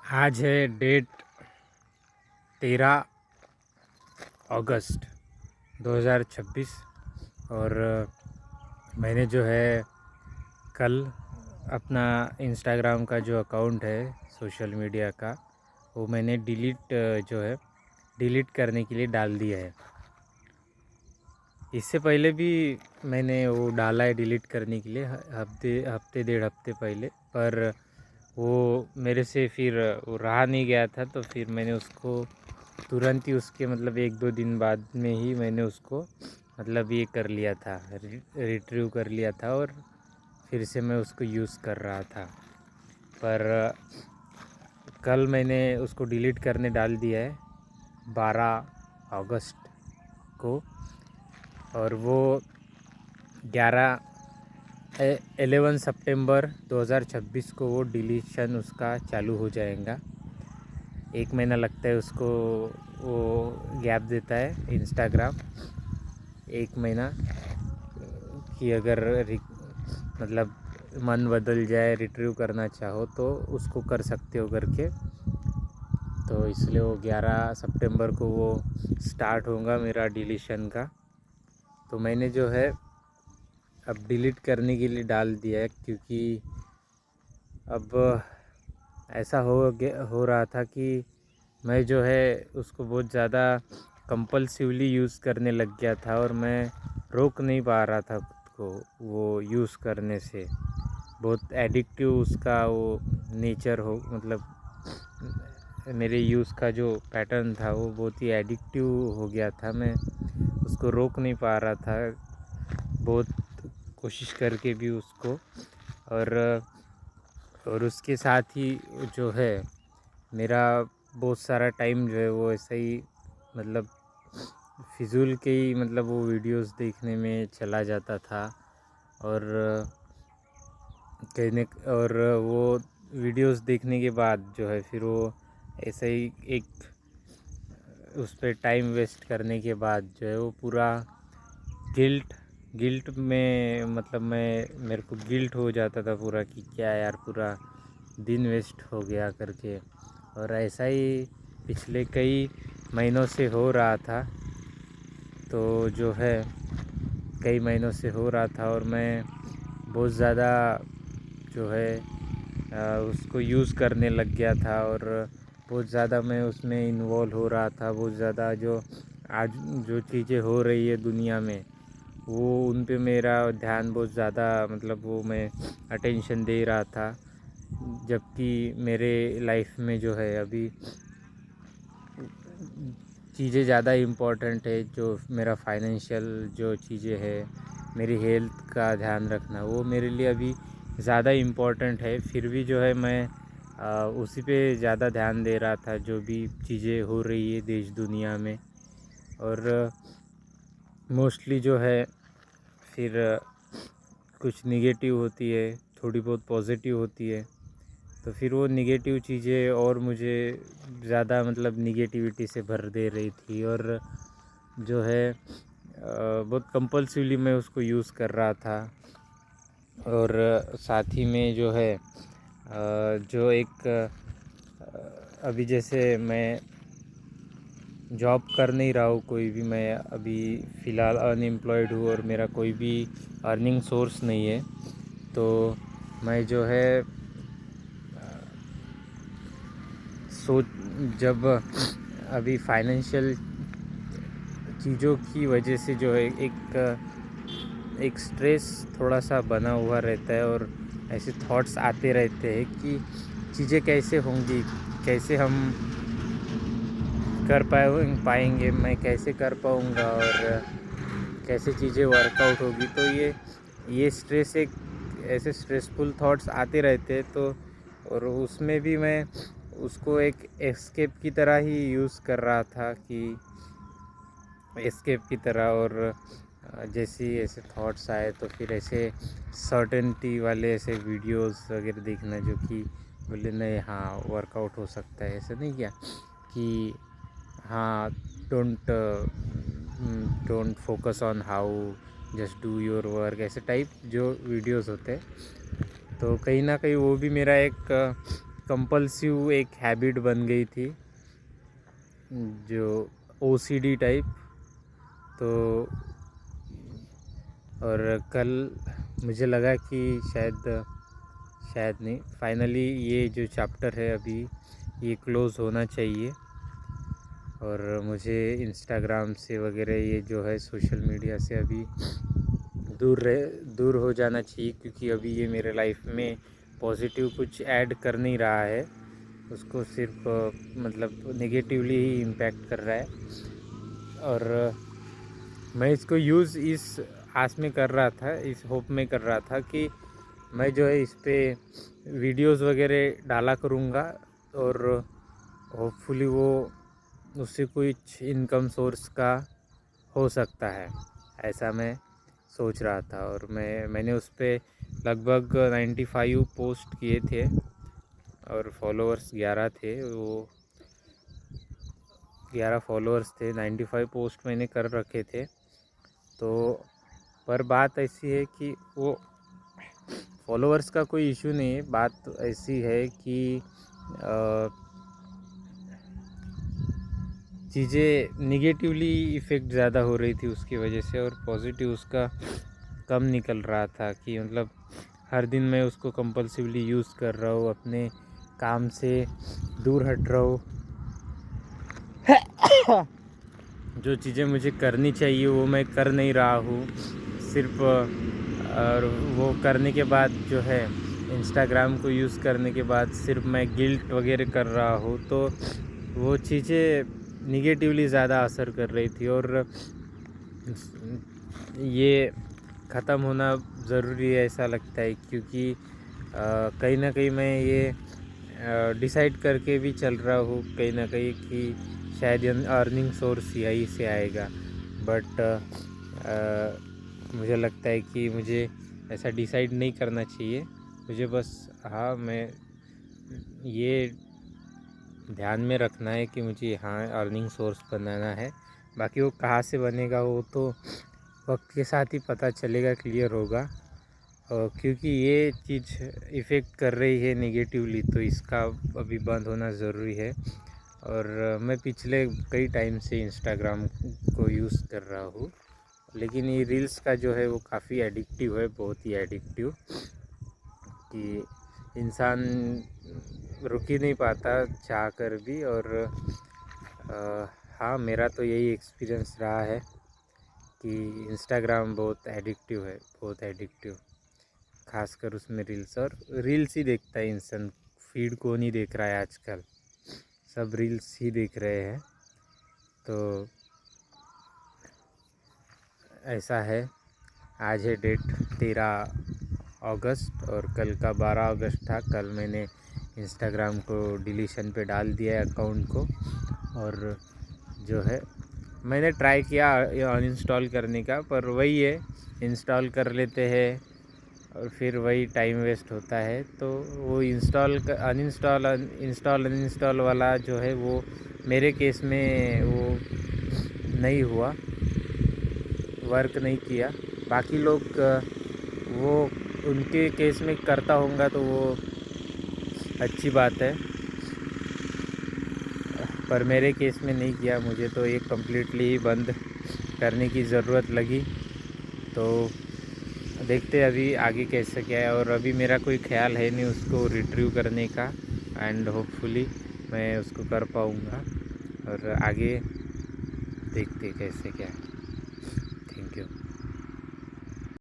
आज है डेट 13 अगस्त 2026 और मैंने जो है कल अपना इंस्टाग्राम का जो अकाउंट है सोशल मीडिया का वो मैंने डिलीट करने के लिए डाल दिया है। इससे पहले भी मैंने वो डाला है डिलीट करने के लिए हफ्ते डेढ़ हफ्ते पहले, पर वो मेरे से फिर वो रहा नहीं गया था। तो फिर मैंने उसको तुरंत ही उसके मतलब 1-2 दिन बाद में ही मैंने उसको मतलब ये कर लिया था, रिट्रीव कर लिया था और फिर से मैं उसको यूज़ कर रहा था। पर कल मैंने उसको डिलीट करने डाल दिया है 12 अगस्त को, और वो 11 सितंबर 2026 को वो डिलीशन उसका चालू हो जाएगा। 1 महीना लगता है उसको, वो गैप देता है इंस्टाग्राम 1 महीना कि अगर मतलब मन बदल जाए, रिट्रीव करना चाहो तो उसको कर सकते हो करके। तो इसलिए वो 11 सितंबर को वो स्टार्ट होगा मेरा डिलीशन का। तो मैंने जो है अब डिलीट करने के लिए डाल दिया है, क्योंकि अब ऐसा हो रहा था कि मैं जो है उसको बहुत ज़्यादा कंपल्सिवली यूज़ करने लग गया था और मैं रोक नहीं पा रहा था खुद को वो यूज़ करने से। बहुत एडिक्टिव उसका वो नेचर हो, मतलब मेरे यूज़ का जो पैटर्न था वो बहुत ही एडिक्टिव हो गया था। मैं उसको रोक नहीं पा रहा था, बहुत कोशिश करके भी उसको। और उसके साथ ही जो है मेरा बहुत सारा टाइम जो है वो ऐसे ही मतलब फिजूल के ही मतलब वो वीडियोस देखने में चला जाता था। और और वो वीडियोस देखने के बाद जो है फिर वो ऐसे ही एक उस पर टाइम वेस्ट करने के बाद जो है वो पूरा गिल्ट में मतलब मेरे को गिल्ट हो जाता था पूरा कि क्या यार, पूरा दिन वेस्ट हो गया करके। और ऐसा ही पिछले कई महीनों से हो रहा था। तो जो है कई महीनों से हो रहा था और मैं बहुत ज़्यादा जो है उसको यूज़ करने लग गया था और बहुत ज़्यादा मैं उसमें इन्वॉल्व हो रहा था। बहुत ज़्यादा जो आज जो चीज़ें हो रही है दुनिया में वो उन पे मेरा ध्यान बहुत ज़्यादा मतलब वो मैं अटेंशन दे रहा था। जबकि मेरे लाइफ में जो है अभी चीज़ें ज़्यादा इम्पोर्टेंट है। जो मेरा फाइनेंशियल जो चीज़ें है, मेरी हेल्थ का ध्यान रखना, वो मेरे लिए अभी ज़्यादा इम्पोर्टेंट है। फिर भी जो है मैं उसी पे ज़्यादा ध्यान दे रहा था, जो भी चीज़ें हो रही है देश दुनिया में। और मोस्टली जो है फिर कुछ निगेटिव होती है, थोड़ी बहुत पॉजिटिव होती है। तो फिर वो निगेटिव चीज़ें और मुझे ज़्यादा मतलब निगेटिविटी से भर दे रही थी। और जो है बहुत कंपल्सिवली मैं उसको यूज़ कर रहा था। और साथ ही में जो है जो एक अभी जैसे मैं जॉब कर नहीं रहा हूँ कोई भी, मैं अभी फ़िलहाल अनएम्प्लॉयड हूँ और मेरा कोई भी अर्निंग सोर्स नहीं है। तो मैं जो है जब अभी फाइनेंशियल चीज़ों की वजह से जो है एक स्ट्रेस थोड़ा सा बना हुआ रहता है और ऐसे थॉट्स आते रहते हैं कि चीज़ें कैसे होंगी, कैसे हम कर पाएंगे, मैं कैसे कर पाऊँगा और कैसे चीज़ें वर्कआउट होगी। तो ये स्ट्रेस एक ऐसे स्ट्रेसफुल थॉट्स आते रहते हैं। तो और उसमें भी मैं उसको एक एस्केप की तरह ही यूज़ कर रहा था कि एस्केप की तरह। और जैसे ही ऐसे थॉट्स आए तो फिर ऐसे सर्टेनिटी वाले ऐसे वीडियोस वगैरह देखना जो कि बोले नहीं हाँ वर्कआउट हो सकता है। ऐसा नहीं क्या कि हाँ don't focus on how, just do your work, ऐसे टाइप जो वीडियोस होते हैं। तो कहीं ना कहीं वो भी मेरा एक कंपल्सिव एक हैबिट बन गई थी, जो ओसीडी टाइप। तो और कल मुझे लगा कि शायद नहीं, फाइनली ये जो चैप्टर है अभी ये क्लोज़ होना चाहिए, और मुझे इंस्टाग्राम से वगैरह ये जो है सोशल मीडिया से अभी दूर हो जाना चाहिए, क्योंकि अभी ये मेरे लाइफ में पॉजिटिव कुछ ऐड कर नहीं रहा है, उसको सिर्फ मतलब नेगेटिवली ही इम्पैक्ट कर रहा है। और मैं इसको यूज़ इस आस में कर रहा था, इस होप में कर रहा था कि मैं जो है इस पे वीडियोस वगैरह डाला करूँगा, और होपफुली वो उससे कुछ इनकम सोर्स का हो सकता है, ऐसा मैं सोच रहा था। और मैंने उस पर लगभग 95 पोस्ट किए थे, और फॉलोअर्स 11 थे, वो 11 फॉलोअर्स थे, 95 पोस्ट मैंने कर रखे थे। तो पर बात ऐसी है कि वो फॉलोअर्स का कोई इशू नहीं है, बात ऐसी है कि चीज़ें निगेटिवली इफ़ेक्ट ज़्यादा हो रही थी उसकी वजह से, और पॉजिटिव उसका कम निकल रहा था। कि मतलब हर दिन मैं उसको कंपल्सिवली यूज़ कर रहा हूँ, अपने काम से दूर हट रहा हूँ, जो चीज़ें मुझे करनी चाहिए वो मैं कर नहीं रहा हूँ सिर्फ। और वो करने के बाद जो है इंस्टाग्राम को यूज़ करने के बाद सिर्फ मैं गिल्ट वगैरह कर रहा हूँ, तो वो चीज़ें निगेटिवली ज़्यादा असर कर रही थी। और ये ख़त्म होना ज़रूरी है ऐसा लगता है, क्योंकि कहीं ना कहीं मैं ये डिसाइड करके भी चल रहा हूँ कहीं ना कहीं कि शायद अर्निंग सोर्स यही से आएगा, बट मुझे लगता है कि मुझे ऐसा डिसाइड नहीं करना चाहिए। मुझे बस मैं ये ध्यान में रखना है कि मुझे अर्निंग सोर्स बनाना है। बाकी वो कहाँ से बनेगा वो तो वक्त के साथ ही पता चलेगा, क्लियर होगा। क्योंकि ये चीज़ इफ़ेक्ट कर रही है नेगेटिवली, तो इसका अभी बंद होना ज़रूरी है। और मैं पिछले कई टाइम से इंस्टाग्राम को यूज़ कर रहा हूँ, लेकिन ये रील्स का जो है वो काफ़ी एडिक्टिव है, बहुत ही एडिक्टिव, कि इंसान रुक ही नहीं पाता चाह कर भी। और हाँ, मेरा तो यही एक्सपीरियंस रहा है कि इंस्टाग्राम बहुत एडिक्टिव है, बहुत एडिक्टिव, खासकर उसमें रील्स। और रील्स ही देखता है इंसान, फीड को नहीं देख रहा है आजकल, सब रील्स ही देख रहे हैं। तो ऐसा है। आज है डेट 13 अगस्त और कल का 12 अगस्त था। कल मैंने इंस्टाग्राम को डिलीशन पे डाल दिया है अकाउंट को, और जो है मैंने ट्राई किया अनइंस्टॉल करने का, पर वही है, इंस्टॉल कर लेते हैं और फिर वही टाइम वेस्ट होता है। तो वो अनइंस्टॉल वाला जो है वो मेरे केस में वो नहीं हुआ, वर्क नहीं किया। बाकी लोग वो उनके केस में करता होगा तो वो अच्छी बात है, पर मेरे केस में नहीं किया। मुझे तो ये कम्प्लीटली बंद करने की ज़रूरत लगी। तो देखते अभी आगे कैसे क्या है, और अभी मेरा कोई ख्याल है नहीं उसको रिट्रीव करने का, एंड होपफुली मैं उसको कर पाऊँगा, और आगे देखते कैसे क्या है। Thank you.